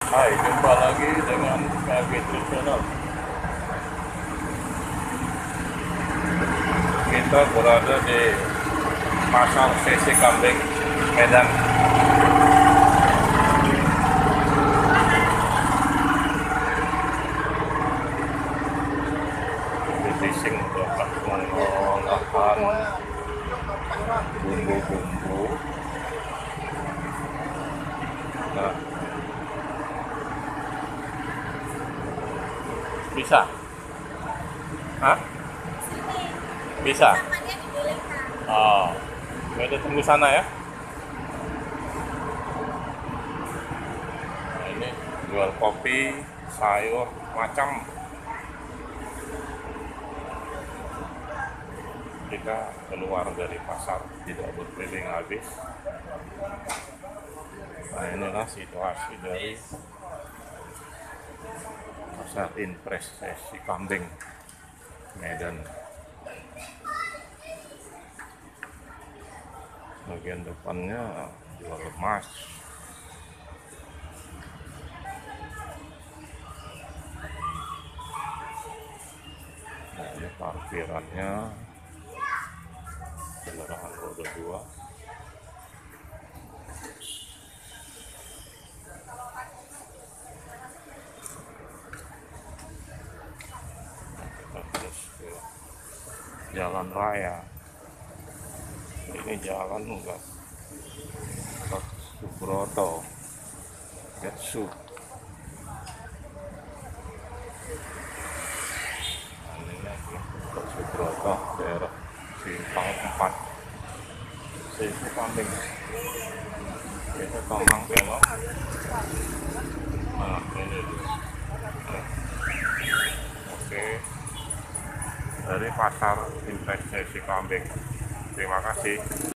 Hai, jumpa lagi dengan KG Channel. Kita berada di Pasar Sesi Kambing, Medan. Di Bising tempat pengolahan bumbu-bumbu. Nah, bisa? Hah? Bisa? Oh, udah tunggu sana ya. Nah, ini jual kopi, sayur, macam. Kita keluar dari pasar, tidak berkeliling habis. Nah, inilah situasi dari pasar Impres Sesi Kambing, Medan. Bagian depannya jual emas. Nah, ini parkirannya kendaraan roda 2. Kita terus ke jalan raya. Ini jalan enggak Subroto Getsu. Nah, ini lagi Subroto daerah Simpang 4 Sesi Kambing. Kita tolong belok. Nah, ini oke, dari pasar Impres Sesi Kambing. Terima kasih.